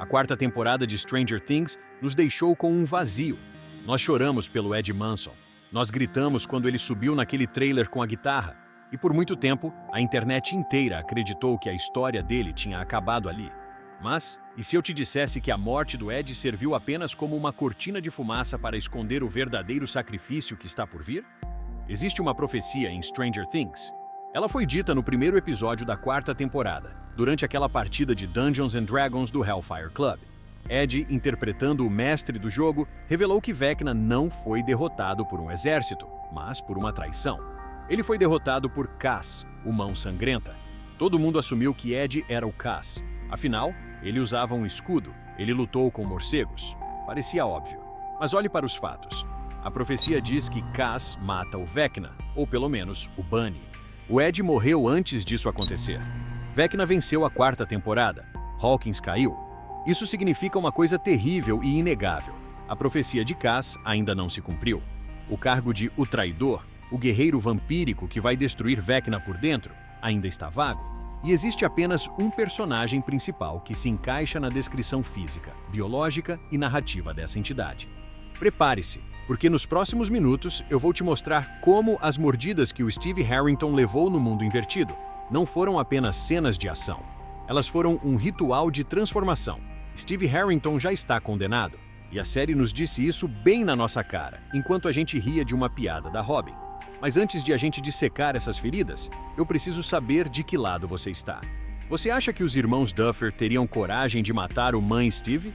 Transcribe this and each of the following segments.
A quarta temporada de Stranger Things nos deixou com um vazio. Nós choramos pelo Ed Manson. Nós gritamos quando ele subiu naquele trailer com a guitarra. E por muito tempo, a internet inteira acreditou que a história dele tinha acabado ali. Mas, e se eu te dissesse que a morte do Ed serviu apenas como uma cortina de fumaça para esconder o verdadeiro sacrifício que está por vir? Existe uma profecia em Stranger Things. Ela foi dita no primeiro episódio da quarta temporada, durante aquela partida de Dungeons and Dragons do Hellfire Club. Ed, interpretando o mestre do jogo, revelou que Vecna não foi derrotado por um exército, mas por uma traição. Ele foi derrotado por Cass, o Mão Sangrenta. Todo mundo assumiu que Ed era o Cass. Afinal, ele usava um escudo, ele lutou com morcegos. Parecia óbvio. Mas olhe para os fatos. A profecia diz que Cass mata o Vecna, ou pelo menos o Bunny. O Ed morreu antes disso acontecer. Vecna venceu a quarta temporada. Hawkins caiu. Isso significa uma coisa terrível e inegável. A profecia de Cass ainda não se cumpriu. O cargo de O Traidor, o guerreiro vampírico que vai destruir Vecna por dentro, ainda está vago. E existe apenas um personagem principal que se encaixa na descrição física, biológica e narrativa dessa entidade. Prepare-se, porque nos próximos minutos eu vou te mostrar como as mordidas que o Steve Harrington levou no mundo invertido não foram apenas cenas de ação. Elas foram um ritual de transformação. Steve Harrington já está condenado, e a série nos disse isso bem na nossa cara, enquanto a gente ria de uma piada da Robin. Mas antes de a gente dissecar essas feridas, eu preciso saber de que lado você está. Você acha que os irmãos Duffer teriam coragem de matar o mãe Steve?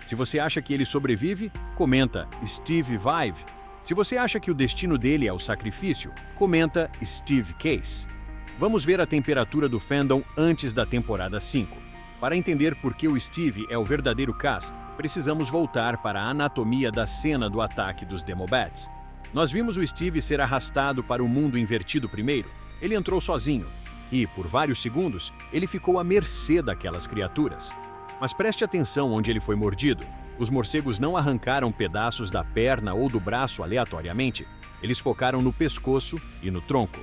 Se você acha que ele sobrevive, comenta Steve Vive. Se você acha que o destino dele é o sacrifício, comenta Steve Case. Vamos ver a temperatura do fandom antes da temporada 5. Para entender por que o Steve é o verdadeiro Cass, precisamos voltar para a anatomia da cena do ataque dos Demobats. Nós vimos o Steve ser arrastado para o mundo invertido primeiro. Ele entrou sozinho e, por vários segundos, ele ficou à mercê daquelas criaturas. Mas preste atenção onde ele foi mordido. Os morcegos não arrancaram pedaços da perna ou do braço aleatoriamente. Eles focaram no pescoço e no tronco.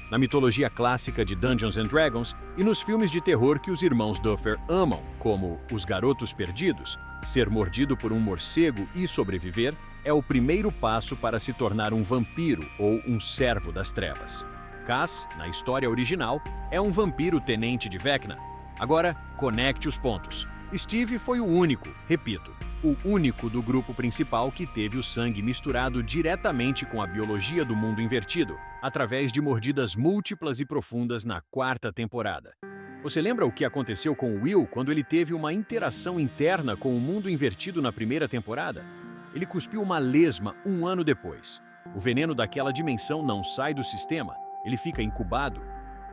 Na mitologia clássica de Dungeons and Dragons e nos filmes de terror que os irmãos Duffer amam, como Os Garotos Perdidos, ser mordido por um morcego e sobreviver é o primeiro passo para se tornar um vampiro ou um servo das trevas. Cass, na história original, é um vampiro tenente de Vecna. Agora, conecte os pontos. Steve foi o único, repito, o único do grupo principal que teve o sangue misturado diretamente com a biologia do mundo invertido, através de mordidas múltiplas e profundas na quarta temporada. Você lembra o que aconteceu com Will quando ele teve uma interação interna com o mundo invertido na primeira temporada? Ele cuspiu uma lesma um ano depois. O veneno daquela dimensão não sai do sistema, ele fica incubado.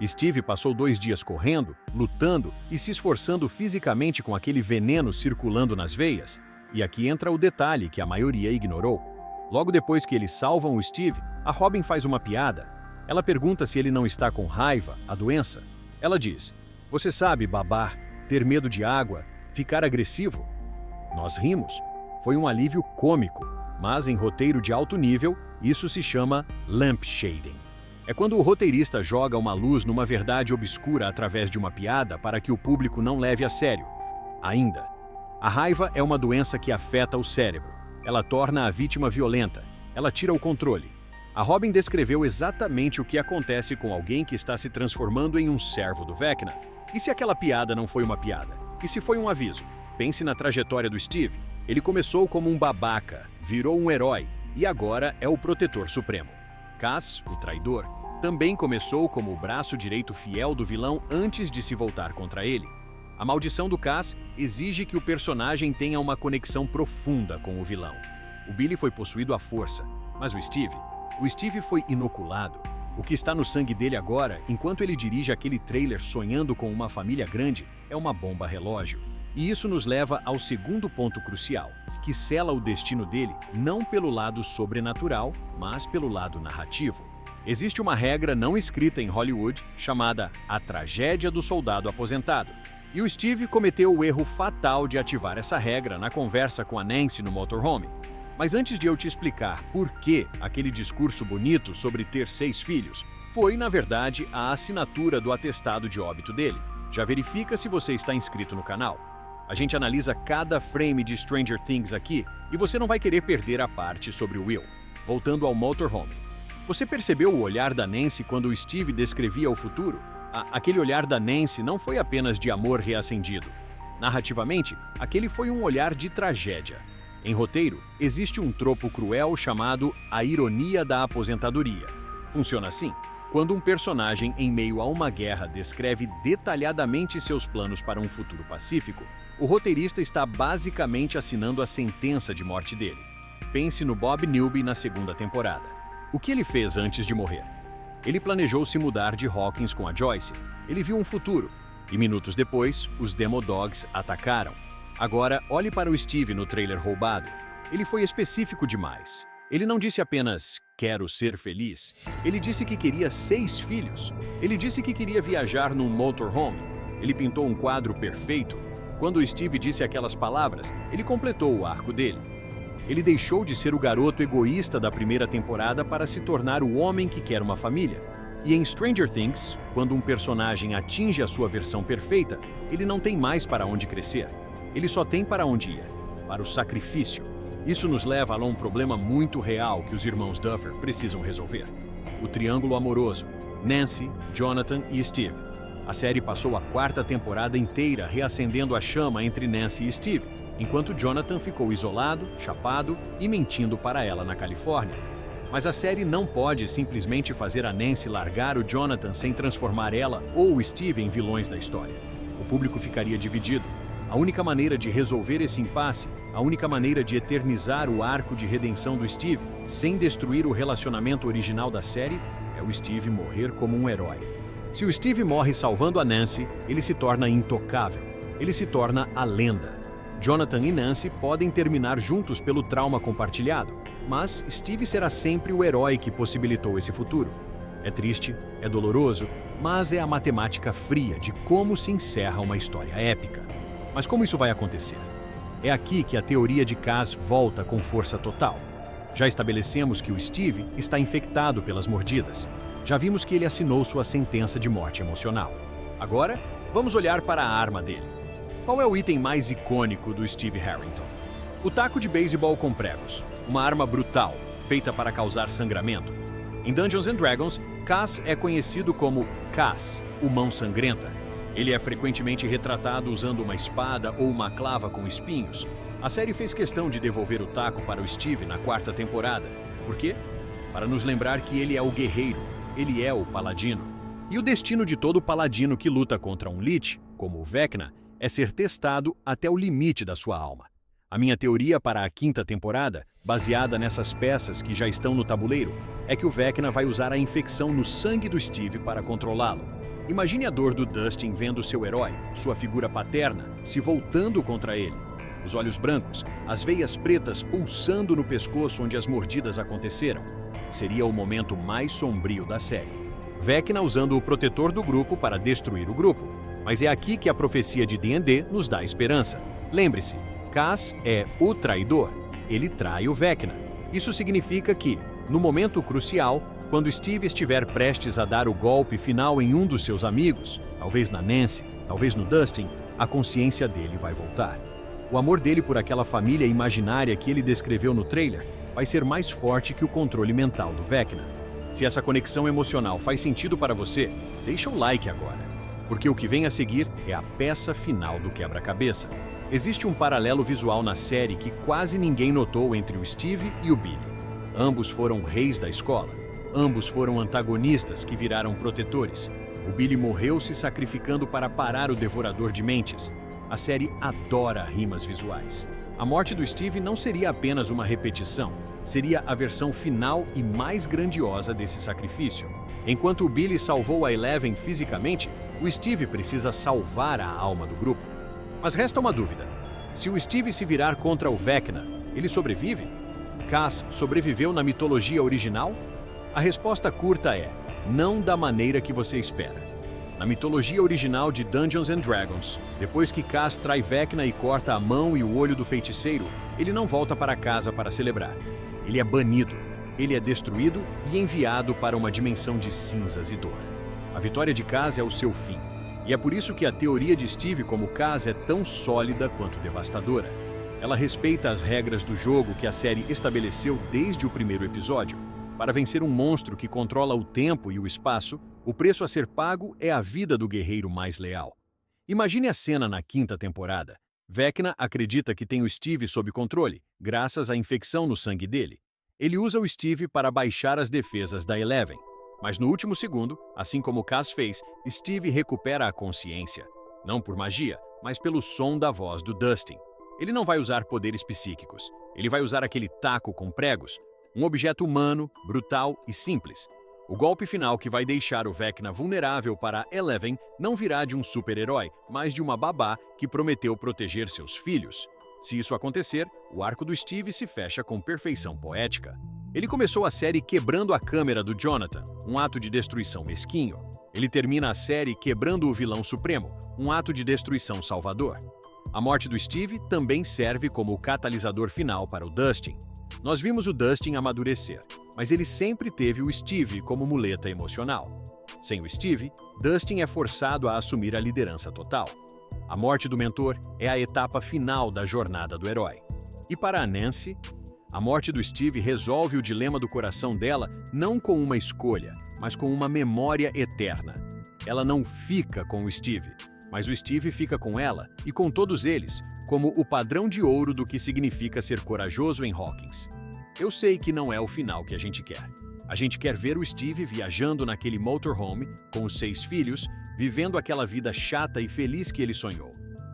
Steve passou 2 dias correndo, lutando e se esforçando fisicamente com aquele veneno circulando nas veias. E aqui entra o detalhe que a maioria ignorou. Logo depois que eles salvam o Steve, a Robin faz uma piada. Ela pergunta se ele não está com raiva, a doença. Ela diz: "Você sabe babar, ter medo de água, ficar agressivo?" Nós rimos. Foi um alívio cômico, mas em roteiro de alto nível, isso se chama lampshading. É quando o roteirista joga uma luz numa verdade obscura através de uma piada para que o público não leve a sério. Ainda, a raiva é uma doença que afeta o cérebro. Ela torna a vítima violenta. Ela tira o controle. A Robin descreveu exatamente o que acontece com alguém que está se transformando em um servo do Vecna. E se aquela piada não foi uma piada? E se foi um aviso? Pense na trajetória do Steve. Ele começou como um babaca, virou um herói e agora é o protetor supremo. Cass, o traidor, também começou como o braço direito fiel do vilão antes de se voltar contra ele. A maldição do Cass exige que o personagem tenha uma conexão profunda com o vilão. O Billy foi possuído à força, mas o Steve foi inoculado. O que está no sangue dele agora, enquanto ele dirige aquele trailer sonhando com uma família grande, é uma bomba relógio. E isso nos leva ao segundo ponto crucial, que sela o destino dele não pelo lado sobrenatural, mas pelo lado narrativo. Existe uma regra não escrita em Hollywood chamada a tragédia do soldado aposentado. E o Steve cometeu o erro fatal de ativar essa regra na conversa com a Nancy no motorhome. Mas antes de eu te explicar por que aquele discurso bonito sobre ter 6 filhos, foi, na verdade, a assinatura do atestado de óbito dele. Já verifica se você está inscrito no canal. A gente analisa cada frame de Stranger Things aqui e você não vai querer perder a parte sobre o Will. Voltando ao motorhome. Você percebeu o olhar da Nancy quando o Steve descrevia o futuro? Aquele olhar da Nancy não foi apenas de amor reacendido. Narrativamente, aquele foi um olhar de tragédia. Em roteiro, existe um tropo cruel chamado a ironia da aposentadoria. Funciona assim: quando um personagem em meio a uma guerra descreve detalhadamente seus planos para um futuro pacífico, o roteirista está basicamente assinando a sentença de morte dele. Pense no Bob Newby na segunda temporada. O que ele fez antes de morrer? Ele planejou se mudar de Hawkins com a Joyce. Ele viu um futuro. E minutos depois, os Demodogs atacaram. Agora, olhe para o Steve no trailer roubado. Ele foi específico demais. Ele não disse apenas, quero ser feliz. Ele disse que queria 6 filhos. Ele disse que queria viajar num motorhome. Ele pintou um quadro perfeito. Quando o Steve disse aquelas palavras, ele completou o arco dele. Ele deixou de ser o garoto egoísta da primeira temporada para se tornar o homem que quer uma família. E em Stranger Things, quando um personagem atinge a sua versão perfeita, ele não tem mais para onde crescer. Ele só tem para onde ir, para o sacrifício. Isso nos leva a um problema muito real que os irmãos Duffer precisam resolver. O triângulo amoroso, Nancy, Jonathan e Steve. A série passou a 4ª temporada inteira reacendendo a chama entre Nancy e Steve, enquanto Jonathan ficou isolado, chapado e mentindo para ela na Califórnia. Mas a série não pode simplesmente fazer a Nancy largar o Jonathan sem transformar ela ou o Steve em vilões da história. O público ficaria dividido. A única maneira de resolver esse impasse, a única maneira de eternizar o arco de redenção do Steve, sem destruir o relacionamento original da série, é o Steve morrer como um herói. Se o Steve morre salvando a Nancy, ele se torna intocável. Ele se torna a lenda. Jonathan e Nancy podem terminar juntos pelo trauma compartilhado, mas Steve será sempre o herói que possibilitou esse futuro. É triste, é doloroso, mas é a matemática fria de como se encerra uma história épica. Mas como isso vai acontecer? É aqui que a teoria de Cass volta com força total. Já estabelecemos que o Steve está infectado pelas mordidas. Já vimos que ele assinou sua sentença de morte emocional. Agora, vamos olhar para a arma dele. Qual é o item mais icônico do Steve Harrington? O taco de beisebol com pregos, uma arma brutal, feita para causar sangramento. Em Dungeons & Dragons, Cass é conhecido como Cass, o Mão Sangrenta. Ele é frequentemente retratado usando uma espada ou uma clava com espinhos. A série fez questão de devolver o taco para o Steve na 4ª temporada. Por quê? Para nos lembrar que ele é o guerreiro, ele é o paladino. E o destino de todo paladino que luta contra um Lich, como o Vecna, é ser testado até o limite da sua alma. A minha teoria para a 5ª temporada, baseada nessas peças que já estão no tabuleiro, é que o Vecna vai usar a infecção no sangue do Steve para controlá-lo. Imagine a dor do Dustin vendo seu herói, sua figura paterna, se voltando contra ele. Os olhos brancos, as veias pretas pulsando no pescoço onde as mordidas aconteceram. Seria o momento mais sombrio da série. Vecna usando o protetor do grupo para destruir o grupo. Mas é aqui que a profecia de D&D nos dá esperança. Lembre-se, Cass é o traidor. Ele trai o Vecna. Isso significa que, no momento crucial, quando Steve estiver prestes a dar o golpe final em um dos seus amigos, talvez na Nancy, talvez no Dustin, a consciência dele vai voltar. O amor dele por aquela família imaginária que ele descreveu no trailer vai ser mais forte que o controle mental do Vecna. Se essa conexão emocional faz sentido para você, deixa o like agora. Porque o que vem a seguir é a peça final do quebra-cabeça. Existe um paralelo visual na série que quase ninguém notou entre o Steve e o Billy. Ambos foram reis da escola. Ambos foram antagonistas que viraram protetores. O Billy morreu se sacrificando para parar o Devorador de Mentes. A série adora rimas visuais. A morte do Steve não seria apenas uma repetição, seria a versão final e mais grandiosa desse sacrifício. Enquanto o Billy salvou a Eleven fisicamente, o Steve precisa salvar a alma do grupo. Mas resta uma dúvida. Se o Steve se virar contra o Vecna, ele sobrevive? Cass sobreviveu na mitologia original? A resposta curta é: não da maneira que você espera. Na mitologia original de Dungeons & Dragons, depois que Cass trai Vecna e corta a mão e o olho do feiticeiro, ele não volta para casa para celebrar. Ele é banido, ele é destruído e enviado para uma dimensão de cinzas e dor. A vitória de Cass é o seu fim. E é por isso que a teoria de Steve como Kaz é tão sólida quanto devastadora. Ela respeita as regras do jogo que a série estabeleceu desde o primeiro episódio. Para vencer um monstro que controla o tempo e o espaço, o preço a ser pago é a vida do guerreiro mais leal. Imagine a cena na quinta temporada. Vecna acredita que tem o Steve sob controle, graças à infecção no sangue dele. Ele usa o Steve para baixar as defesas da Eleven. Mas no último segundo, assim como Kaz fez, Steve recupera a consciência. Não por magia, mas pelo som da voz do Dustin. Ele não vai usar poderes psíquicos. Ele vai usar aquele taco com pregos, um objeto humano, brutal e simples. O golpe final que vai deixar o Vecna vulnerável para a Eleven não virá de um super-herói, mas de uma babá que prometeu proteger seus filhos. Se isso acontecer, o arco do Steve se fecha com perfeição poética. Ele começou a série quebrando a câmera do Jonathan, um ato de destruição mesquinho. Ele termina a série quebrando o vilão supremo, um ato de destruição salvador. A morte do Steve também serve como o catalisador final para o Dustin. Nós vimos o Dustin amadurecer, mas ele sempre teve o Steve como muleta emocional. Sem o Steve, Dustin é forçado a assumir a liderança total. A morte do mentor é a etapa final da jornada do herói. E para a Nancy, a morte do Steve resolve o dilema do coração dela não com uma escolha, mas com uma memória eterna. Ela não fica com o Steve, mas o Steve fica com ela e com todos eles, como o padrão de ouro do que significa ser corajoso em Hawkins. Eu sei que não é o final que a gente quer. A gente quer ver o Steve viajando naquele motorhome com os 6 filhos, vivendo aquela vida chata e feliz que ele sonhou.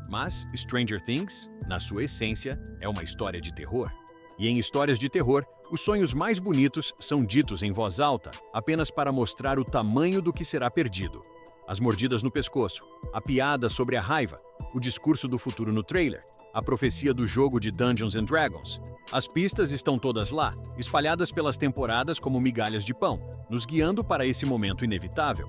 Mas Stranger Things, na sua essência, é uma história de terror. E em histórias de terror, os sonhos mais bonitos são ditos em voz alta, apenas para mostrar o tamanho do que será perdido. As mordidas no pescoço, a piada sobre a raiva, o discurso do futuro no trailer, a profecia do jogo de Dungeons and Dragons. As pistas estão todas lá, espalhadas pelas temporadas como migalhas de pão, nos guiando para esse momento inevitável.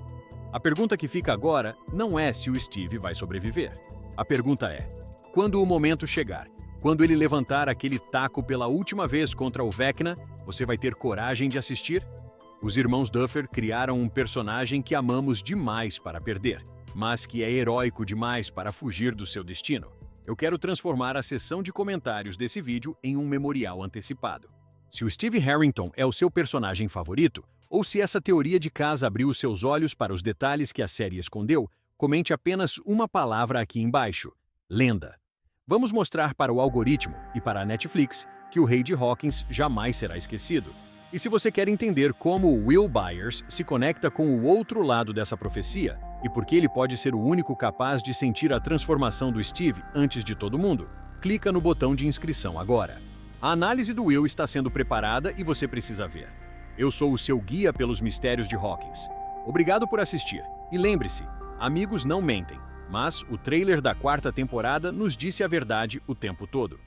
A pergunta que fica agora não é se o Steve vai sobreviver. A pergunta é: quando o momento chegar, quando ele levantar aquele taco pela última vez contra o Vecna, você vai ter coragem de assistir? Os irmãos Duffer criaram um personagem que amamos demais para perder, mas que é heróico demais para fugir do seu destino. Eu quero transformar a seção de comentários desse vídeo em um memorial antecipado. Se o Steve Harrington é o seu personagem favorito, ou se essa teoria de Kaz abriu os seus olhos para os detalhes que a série escondeu, comente apenas uma palavra aqui embaixo: lenda. Vamos mostrar para o algoritmo e para a Netflix que o Rei de Hawkins jamais será esquecido. E se você quer entender como o Will Byers se conecta com o outro lado dessa profecia, e por que ele pode ser o único capaz de sentir a transformação do Steve antes de todo mundo, clica no botão de inscrição agora. A análise do Will está sendo preparada e você precisa ver. Eu sou o seu guia pelos mistérios de Hawkins. Obrigado por assistir. E lembre-se, amigos não mentem, mas o trailer da 4ª temporada nos disse a verdade o tempo todo.